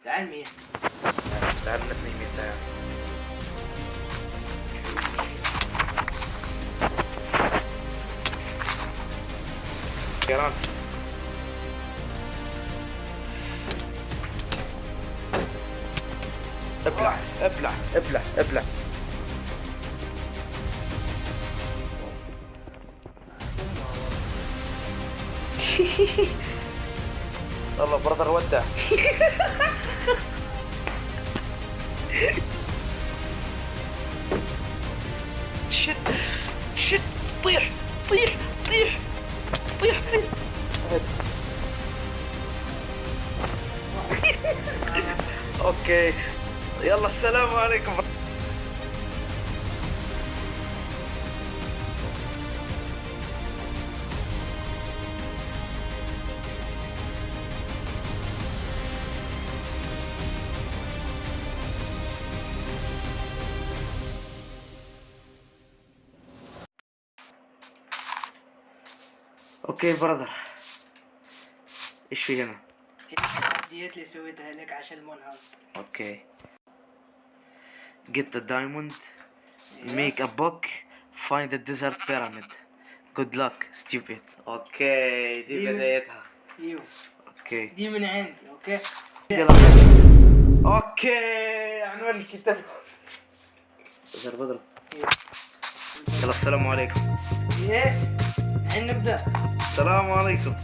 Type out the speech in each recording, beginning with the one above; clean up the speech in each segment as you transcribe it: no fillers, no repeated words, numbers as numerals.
تعال مين؟ تعال الناس نيمين تعال. كيران ابلع ابلع ابلع ابلع. والله برادر ودع. شد شد طيح طيح طيح طيح طيح. اوكي يلا السلام عليكم. اوكي برادر ايش في هنا؟ ديت اللي سويتها لك عشان المنهض. اوكي get the diamond make a book find the desert pyramid good luck stupid. اوكي دي بدايتها. ايوه اوكي دي من عندي. اوكي يلا اوكي عنوان الكتاب. بدر ايوه يلا السلام عليكم. ايه الحين نبدا. السلام عليكم.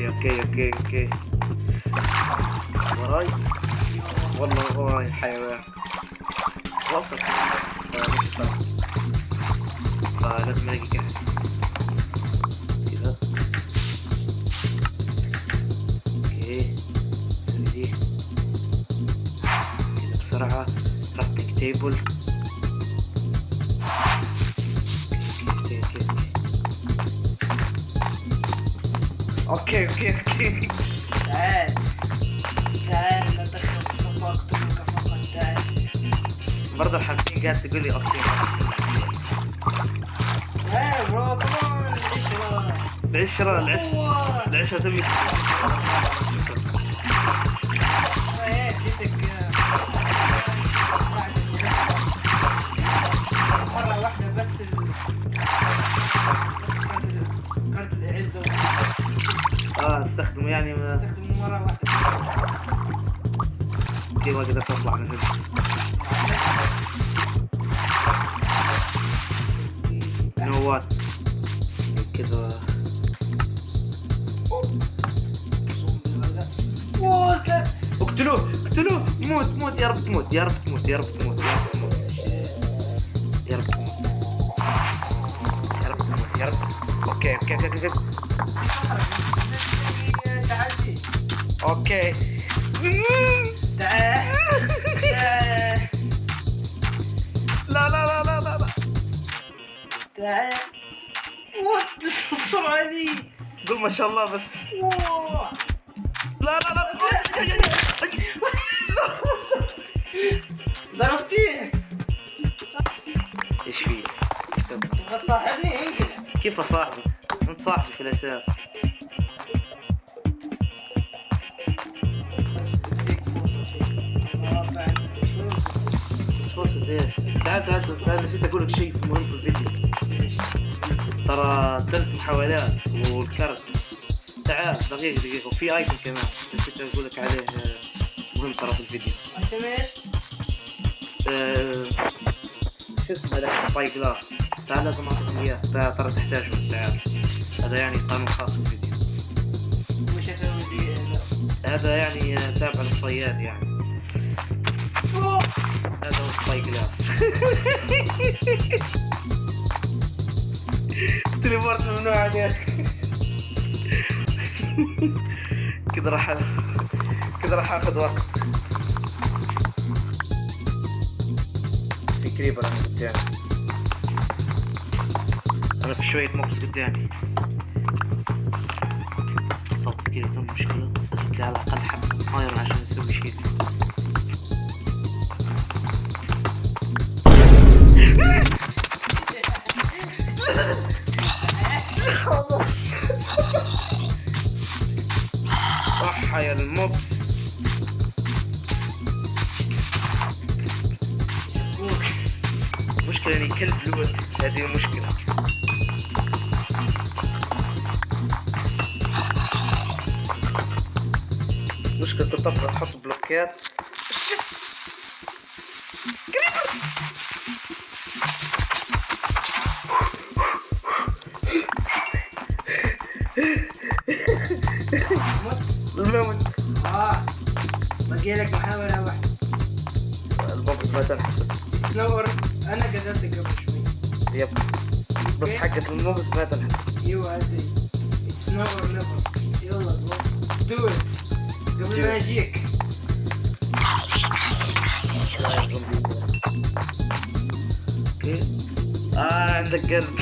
اوكي وراي والله وراي الحيوان وصل. فلازم الاقي كهف كذا. اوكي سوي دي كذا بسرعة. كرافتنج تيبل. اوكي تعال تعال لا تخرب صفاك تبقى فقط. تعال برضه الحبيبين قاعد تقول لي اوكي. تعال برو كمان العشرة العشرة تبي. ايه اديتك مرة واحدة بس كارت العزة استخدمه يعني استخدمه مرة واحدة. كيف ما قدرت اطلع من هنا. نوات كذا. اقتلوه موت يا رب تموت يا رب تموت يا رب تموت يا رب تموت يا رب تموت يا رب تموت يا رب. اوكي اوكي تعال لا لا لا لا لا لا تعال. وات السرعة دي. قول ما شاء الله بس. لا لا لا ضربتيه. ايش فيه؟ تبغى تصاحبني يمكن. كيف اصاحبك؟ انت صاحبي في الاساس. بس فرصة ايه؟ تعال نسيت اقول لك شيء مهم في الفيديو. ترى 3 محاولات والكرت. تعال دقيقة وفي ايكون كمان نسيت اقول لك عليه مهم ترى في الفيديو. ايتم ايش؟ شو اسمه ذا باي جلاس. تعال لازم اعطيكم اياه ترى تحتاجه. تعال هذا يعني قانون خاص بالفيديو. وش اسوي فيه؟ هذا يعني تابع للصياد يعني. هذا هو سباي جلاس. تليفورت ممنوع عليك. كذا راح اخذ وقت. في كريبر انا قدامي. انا في شوية موبس قدامي. صوت سكيلتون مشكلة. لازم لي على الاقل حبة ايرون عشان اسوي شيء. جاني كلب لوت، هذه المشكلة. مشكلة كنت ابغى احط بلوكات. الموت. باقي لك محاولة واحدة. البوكس ما تنحسب. تسنور. انا قتلتك قبل شوي. يب بس حقة الموبس ما تنحسب. ايوه هذه. تسنور نيفر. يلا دو ات قبل ما اجيك. لا يا زومبي. اوكي. عندك قلب.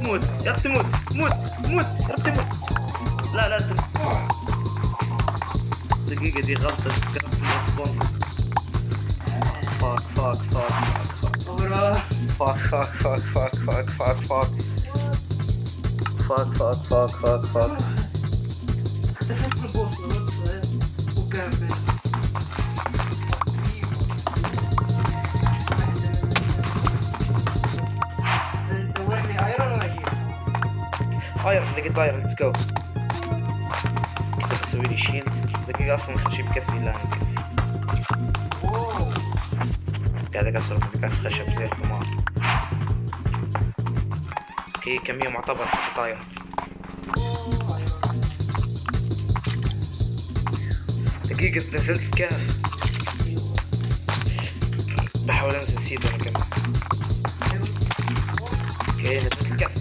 موت يا رب تموت. موت يا رب تموت. لا تموت. دقيقة دي غلطة. قربت من السبون. فاك اختفيت من البوصلة وكافي. دورني ايرون واجيب. ايرون لقيت ايرون. ليتس جو. كنت بسوي لي شيلد. دقيقة اصلا خشب بكفي. لا مكفي. قاعد اكسر بكاس خشب زي الحمار. اوكي كمية معتبر طاير. دقيقة نزلت الكهف. بحاول انزل سيد انا كمان. اوكي نزلت الكهف.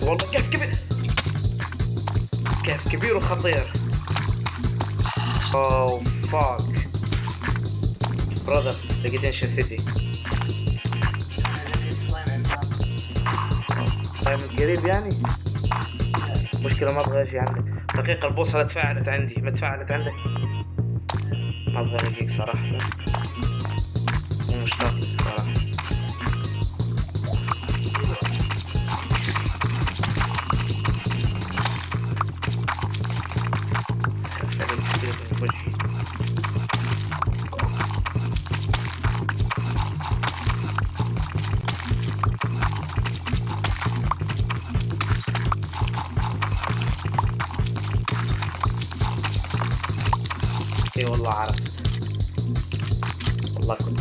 والله كهف كبير. كهف كبير وخطير. اوه فاك برادر. لقيت انشا سيتي. طيب قريب يعني. مشكلة ما ابغى اجي عندك. دقيقة البوصلة تفاعلت عندي. ما تفاعلت عندك. ما ابغى الاقيك صراحة. مو مشتاق لك صراحة. في وجهي. اي والله عرفت. والله كنت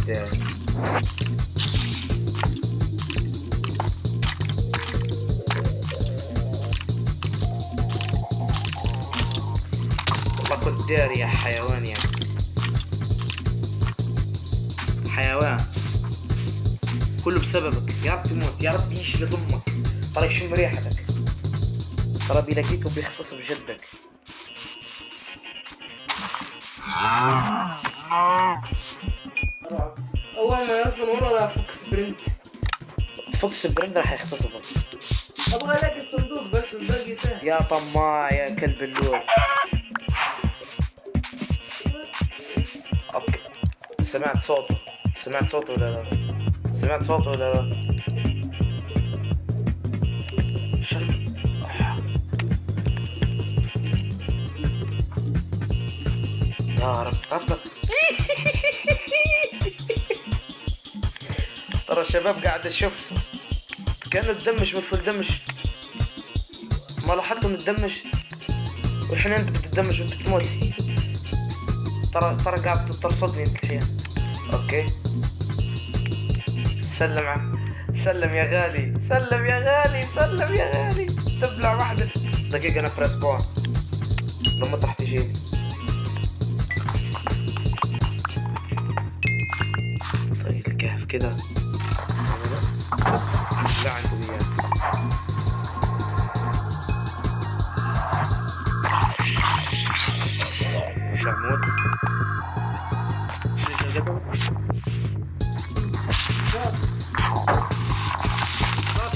داري يا حيوان. يعني حيوان كله بسببك. يا رب تموت. يا رب يشلي ضمك. ترى يشم ريحتك. ترى بيلاقيك وبيختص بجدك. اول ما يصبر ورا لا فوكس برنت. فوكس برنت راح يختصبك. ابغى الاقي الصندوق بس الباقي سهل. يا طماع يا كلب اللون. اوكي سمعت صوته ولا لا؟ سمعت صوته ولا لا؟ يا رب اصبر. ترى الشباب قاعد اشوف كانه تدمج من فل دمج. ما لاحظتوا متدمج والحين انت بتدمج وانت بتموت. ترى قاعد ترصدني انت الحين. اوكي سلم يا غالي. تبلع واحدة. دقيقة انا في رسبون لما تحت يجيني. طريق الكهف كده. لا عندكم اياه. لا موت.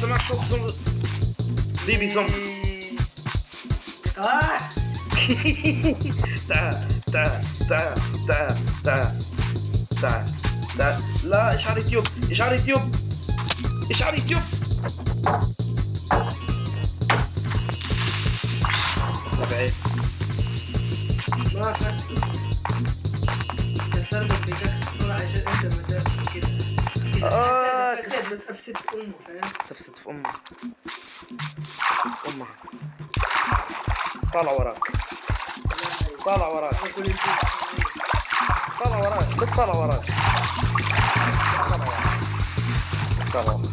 سمعت صوت بيبي زومبي. تعال. لا اشعار يوتيوب. بعيد. ما خفت. بس صار لك بيتك الصورة عشان انت ما تاكل كده. فساد بس افسد في امه، فاهم؟ تفسد في امها. تفسد في امها. طالع وراك. طالع وراك. طالع وراك. بس طالع وراك. بس طالع وراك.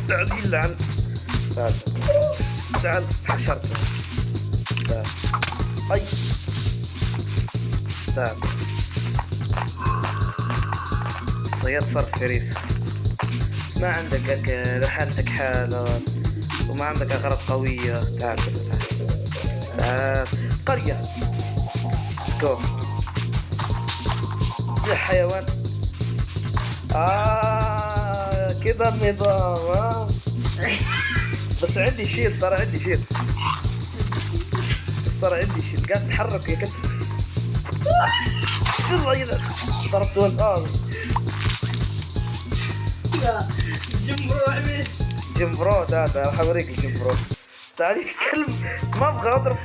تعال يلعن. تعال. تعال حشرته. تعال. اي. تعال. الصياد صار فريسة. ما عندك أكل، حالتك حالة، وما عندك أغراض قوية. تعال تعال تعال. قرية. سكو يا حيوان. كذا النظام. بس عندي شيل، ترى عندي شيل. بس ترى عندي شيل. قاعد تتحرك يا كتف. يلا ضربت والآن. جمبرو عمي. جمبرو تعال راح اوريك الجمبرو. تعال يا كلب. ما ابغى اضرب.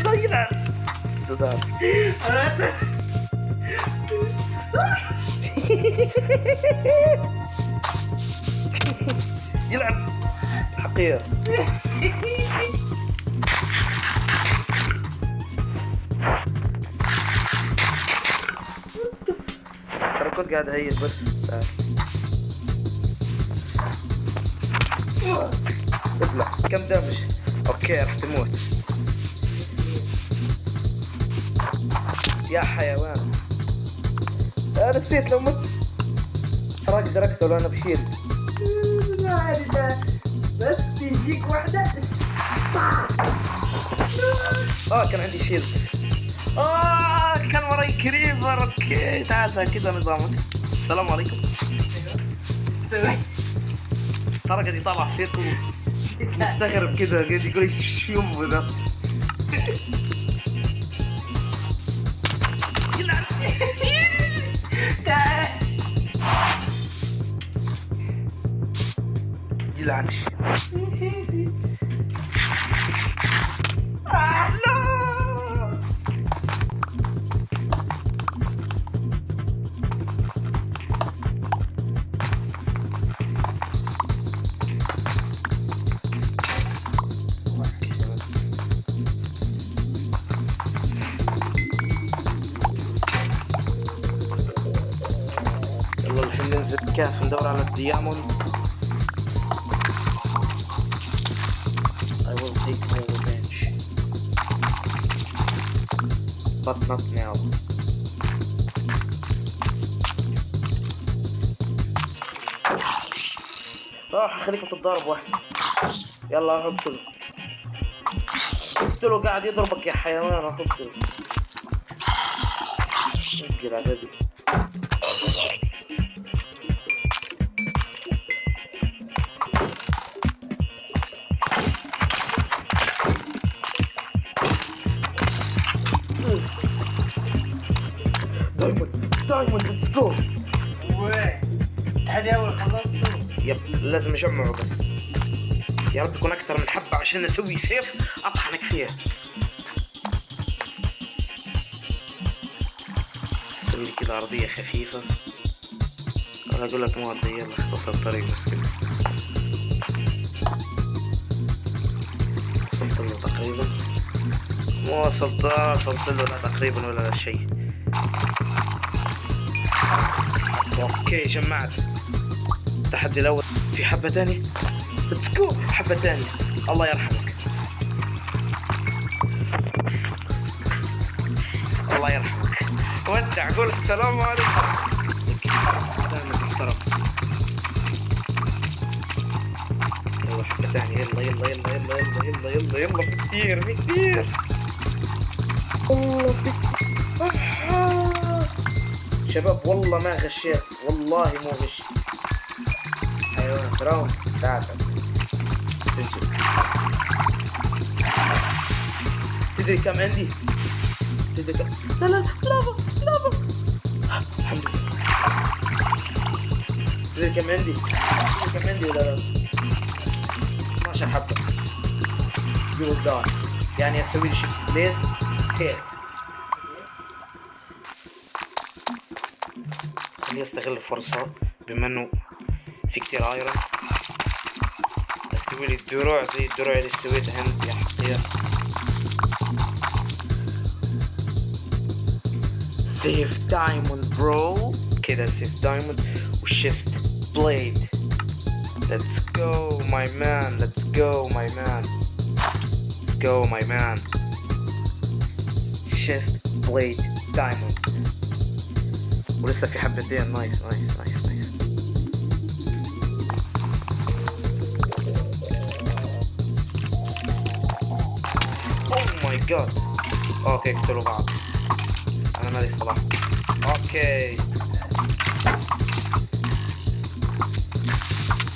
لا يلعن. تعال. يلعب حقير. ترى كنت قاعد اهيل بس. تعال. ابلع. كم دمج؟ اوكي راح تموت يا حيوان. انا نسيت لو مت راح اقدر اقتله انا بشيل. لا عارفة بس تجيك واحدة. كان عندي شيل. كان وراي كريبر. اوكي تعال كذا نظامك. السلام عليكم. تسوي ترى قاعد يطلع فيك مستغرب كذا، قاعد يقول لي شو يمه ذا. يلعن. يلعن. لا. يلا الحين ننزل كهف ندور على الدياموند. I will take my revenge but not now. خليكم تتضاربوا احسن. يلا روح اقتله. اقتله قاعد يضربك يا حيوان. روح اقتله. انقل عددي. دايموند ليتس جو. التحدي اول خلصته. يب لازم اجمعه بس. يا رب يكون اكثر من حبة عشان اسوي سيف اطحنك فيها. اسوي لي كذا ارضية خفيفة. انا اقول لك مو ارضية. يلا اختصر الطريق بس كذا. وصلت له تقريبا. مو وصلت له لا تقريبا ولا شيء. اوكي جمعت. التحدي الاول. في حبة تانية. ليتس جو. حبة تانية. الله يرحمك. الله يرحمك. ودع قول السلام عليكم. دائما محترم. يلا حبة تانية. يلا يلا يلا يلا يلا يلا يلا يلا. في كتير في كتير. والله في شباب والله ما غشيت. والله مو غش. حيوان فرعون. تعال تنزل. تدري كم عندي؟ تدري كم؟ لا لا لافا لافا. الحمد لله. تدري كم عندي؟ تدري كم عندي ولا لا؟ 12 حبة. يو داي. يعني اسوي لي شيء ليل سيف. خليني استغل الفرصة بما انه في كتير ايرون، اسوي لي الدروع زي الدروع اللي سويتها هند يا حقير. سيف دايموند برو، كده سيف دايموند وشيست بليد. Let's go my man, let's go my man, let's go my man. chest plate diamond. ولسه في حبتين. نايس نايس نايس نايس. اوه ماي جاد. اوكي اقتلوا بعض، انا مالي صلاح. اوكي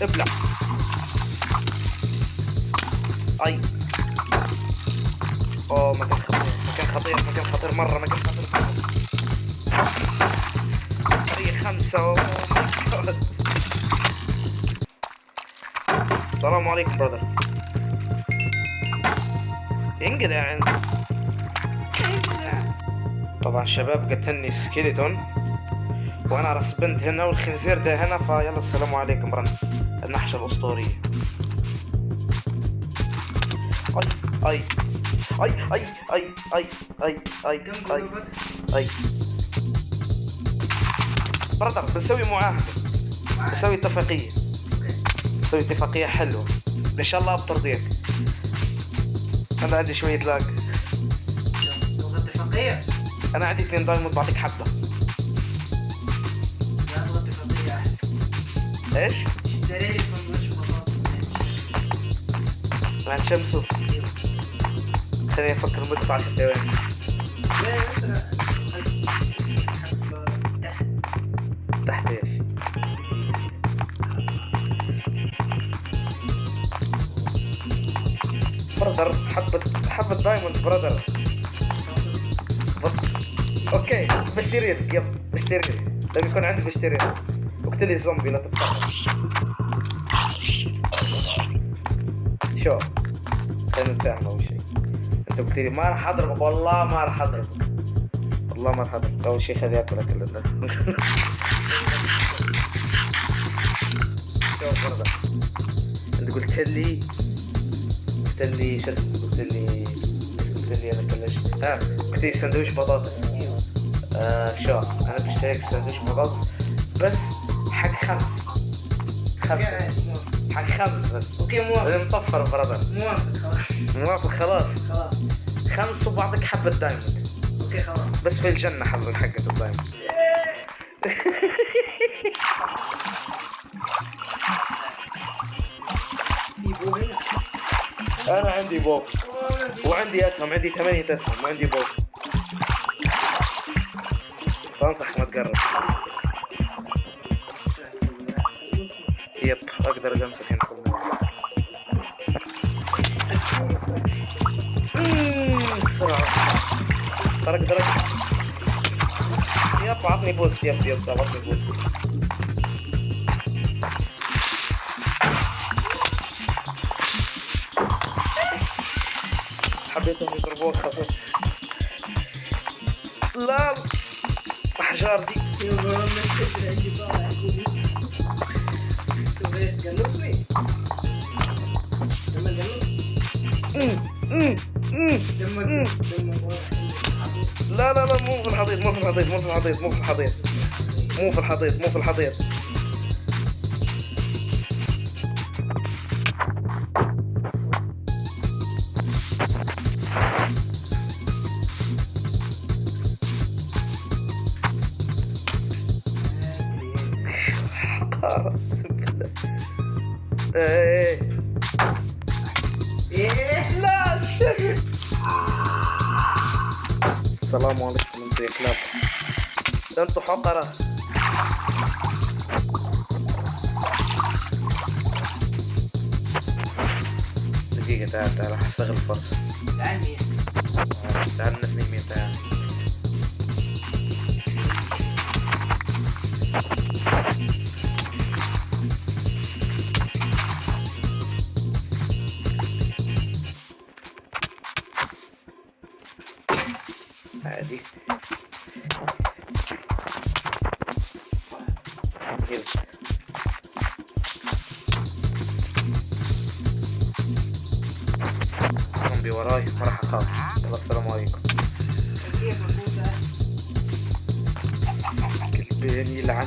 ابلع. اي اوه مكان خطير، مكان خطير، مكان خطير مرة، مكان خطير مرة. طريق 5. اوه ماي جاد. السلام عليكم برادر. انقلع عندي. طبعا شباب قتلني سكيلتون وانا راس بنت هنا والخنزير ده هنا، فيلا السلام عليكم رن النحشة الاسطورية. اي اي اي اي اي اي اي اي اي برادر بنسوي معاهدة، بنسوي اتفاقية، بنسوي اتفاقية حلوة ان شاء الله بترضيك. انا عندي شوية لاج. اتفاقية؟ انا عندي 2 دايموند بعطيك حبة. لا نبغى اتفاقية احسن. ايش؟ اشتري لي سندوتش بطاطس مع شمسو. خليني افكر مدة 10 ثواني. لا مثلا تحت ايش؟ برادر حبة دايموند برادر. اوكي بشتري لك، يب بشتري لك لما يكون عندي بشتري لك. اقتلي زومبي لا تتفرج. شو خلينا نتفاهم اول شيء. انت قلت لي ما راح اضربك، والله ما راح اضربك، والله ما راح اضربك. اول شيء خذ ياكلك الا شوف برادر، انت قلت لي شو اسمه، قلت لي انا كلشت. قلت لي سندويش بطاطس. شوف انا بشتريك سندويش بطاطس بس حق 5 حق 5 بس. اوكي موافق. مطفر برادر. موافق خلاص. موافق خلاص. خلاص 5 وبعطيك حبة دايموند. اوكي خلاص. بس في الجنة حقة الدايموند. في بو هنا. انا عندي بوب وعندي اسهم، عندي 8 اسهم وعندي بوب. بنصحك ما تقرب. يب اقدر امسك هنا كل مرة. بسرعة اقدر. يب عطني بوست. يب عطني بوست. حبيتهم يضربوك خسر. لا احجار دي. لا مو في الحضيض. ايه لا شيء. السلام عليكم انتوا يا كلاب، انتوا حقرة. دقيقة تعال راح استغل الفرصة. تعال نسمي مين. تعال عادي. كذا. زومبي وراي ما راح اخاف. يلا السلام عليكم. كيف افوتها؟ كلبين يلعن.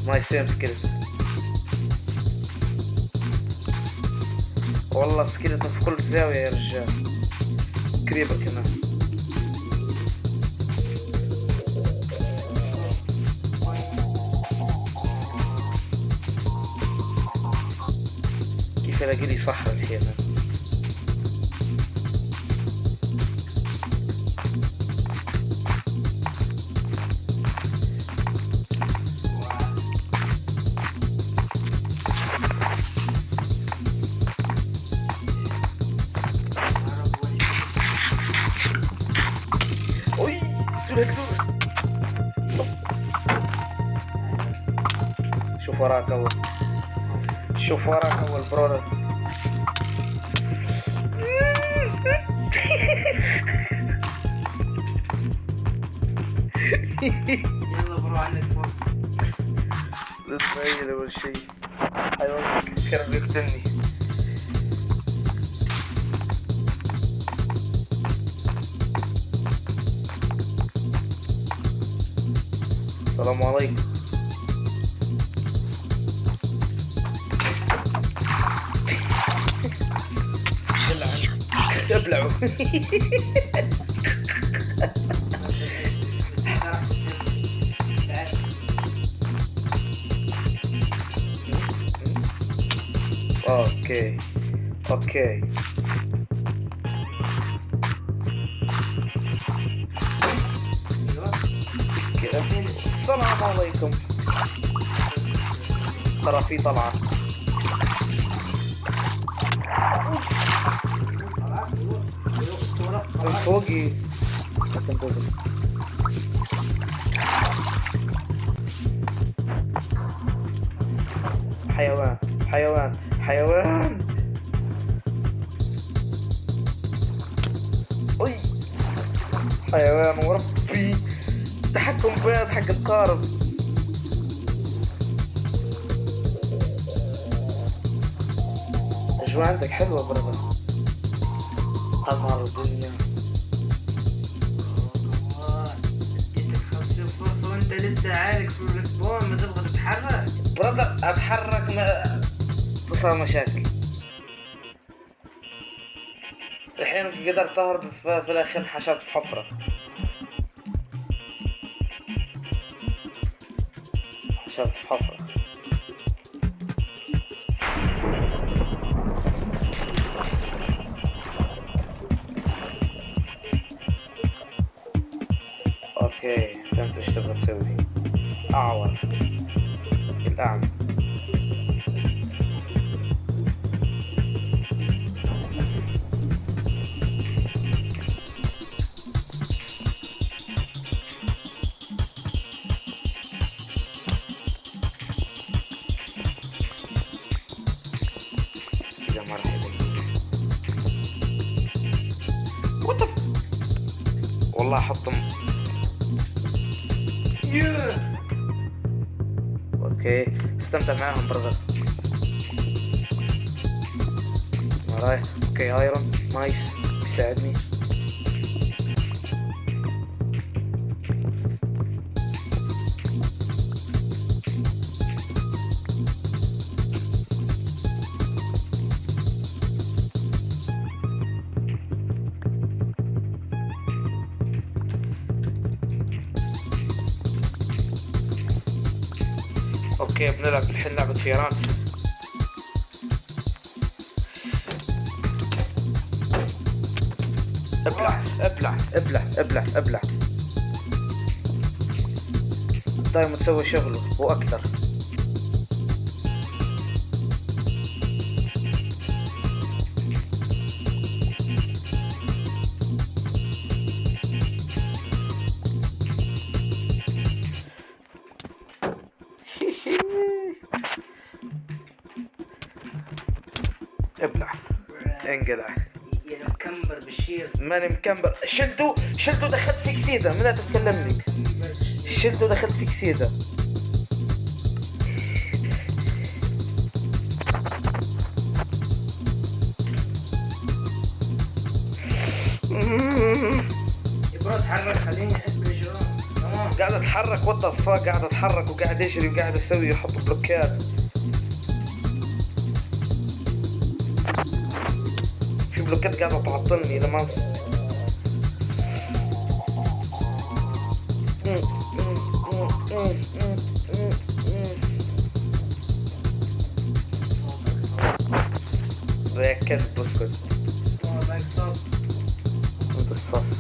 ماي سيم سكيلت. والله سكيلت في كل زاوية يا رجال. كريبر كمان. كيف الاقي لي صحراء الحين؟ اوي شوف وراك اول. شوف وراك اول برودر. يلا برو عندك فرصة. تتخيل اول شي حيوان كان بيقتلني. السلام عليكم. ابلعوا. اوكي اوكي. السلام عليكم. ترى في طلعة. من فوقي. حيوان حيوان حيوان. اي حيوان وربي. تحكم بيض حق القارب. الأجواء عندك حلوة برضه. قمر الدنيا. اديتك 50 فرصة وانت لسه عارق في الرسبون ما تبغى تتحرك. برضه اتحرك ما تصير مشاكل. الحين قدرت تهرب في الاخير حشرت في حفرة. حشرت في حفرة. اوكي فهمت ايش تبغى تسوي. اعور الاعمى. كذا ما راح يضيق. والله احطهم. اوكي استمتع معاهم برضه. وراي. اوكي ايرون نايس بيساعدني. اوكي بنلعب الحين لعبة فيران. ابلع ابلع ابلع ابلع ابلع. دايما تسوي شغله واكثر. ابلع انقلع. يا مكمبر بالشيل. ماني مكمبر. شلته دخلت فيك سيدا. من تتكلمني؟ شلته دخلت فيك سيدا. يبرد حرك خليني احس بالاجرام. تمام. قاعد اتحرك وات ذا فاك. قاعد اتحرك وقاعد اجري وقاعد اسوي احط بلوكات. في بلوكات قاعدة تعطلني لما زي كلب. اسكت. زي قصص. انت الصص.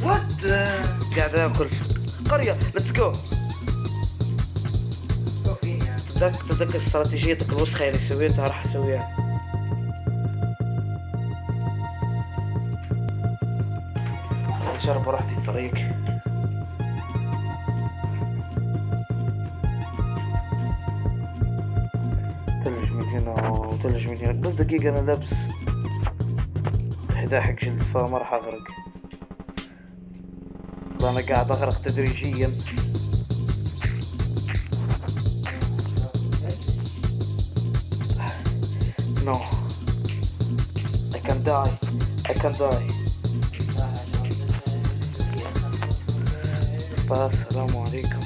وات. قاعد اكل. قرية ليتس جو. كوفين يعني. تذكر استراتيجيتك الوسخة اللي سويتها راح اسويها. جرب رحتي الطريق. تلج من هنا وتلج من هنا. بس دقيقة انا لابس حذاء حق جلد فما راح اغرق. انا قاعد اغرق تدريجيا. No, I can die. السلام عليكم.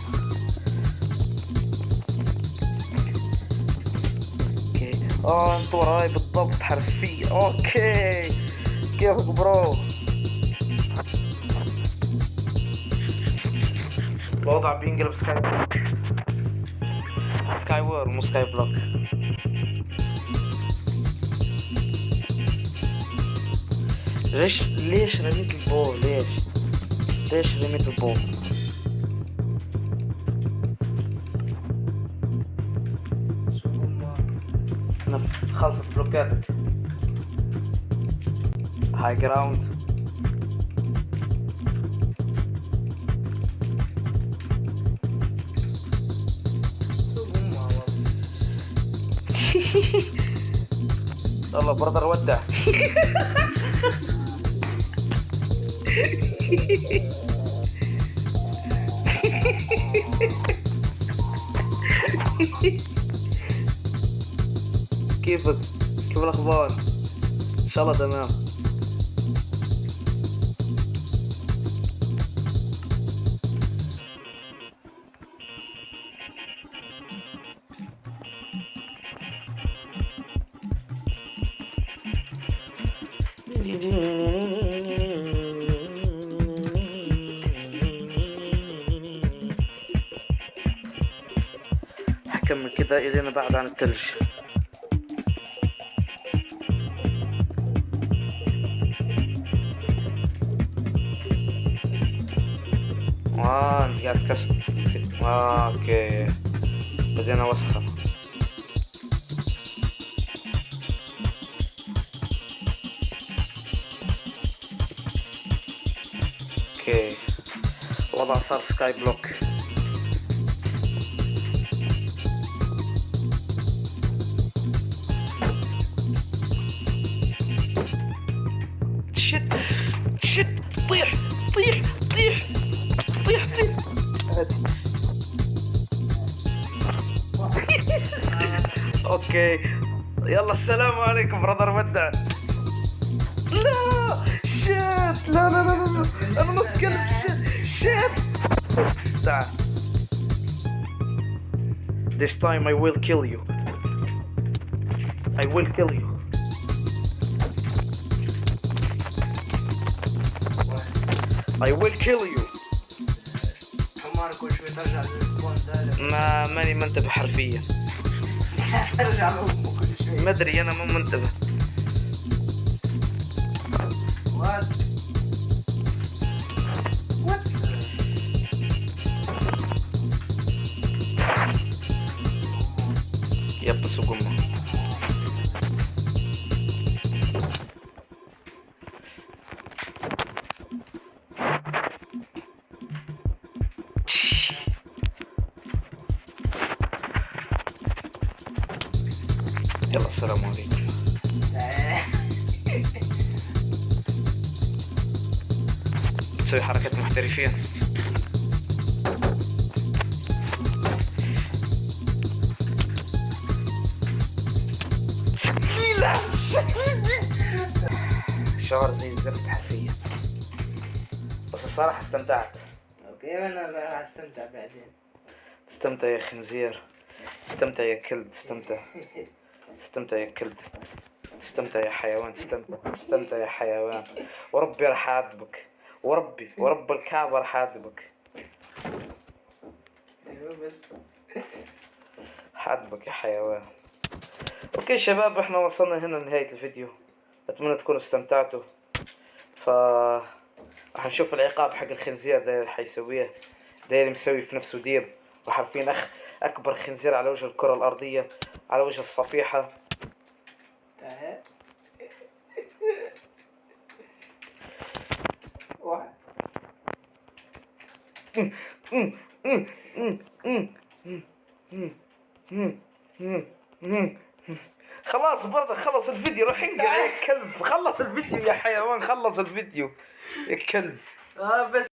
اوكي. انت وراي بالضبط حرفيا. اوكي. كيفك برو؟ الوضع بينقلب سكاي وور مو سكاي بلوك. ليش رميت البول؟ ليش رميت البول؟ خلصت بلوكاتك. هاي جراوند. والله برادر ودع. كيف الاخبار؟ ان شاء الله تمام. حكمل كذا الى انا بعد عن الثلج. انت قاعد تكسر. اوكي بدينا وسخة. اوكي الوضع صار سكاي بلوك. شت طيح. اوكي يلا السلام عليكم برادر ودع. لا شت. لا انا نص قلب. شت تعال. This time I will kill you. حمار كل شوي ترجع للسبون ده. ماني منتبه حرفيا. ترجع لأمه كل شوي. ما ادري انا مو منتبه. وات. يب سوق امه. يلا السلام عليكم. تسوي حركة محترفين. لا شعور زي الزفت حرفيا، بس الصراحة استمتعت. اوكي انا راح استمتع بعدين. استمتع يا خنزير، استمتع يا كلب، استمتع، استمتع يا كلب، استمتع يا حيوان، استمتع، استمتع يا حيوان. وربي راح اعذبك، ورب الكعبة راح اعذبك، ايوه بس حاذبك يا حيوان. اوكي شباب، احنا وصلنا هنا لنهاية الفيديو، اتمنى تكونوا استمتعتوا. ف راح نشوف العقاب حق الخنزير ده اللي حيسويه، ده اللي مسوي في نفسه دير، وحرفيا اكبر خنزير على وجه الكرة الارضية، على وجه الصفيحة. تعال واحد. خلاص برضه خلص الفيديو، روح انقع يا كلب، خلص الفيديو يا حيوان، خلص الفيديو يا كلب. بس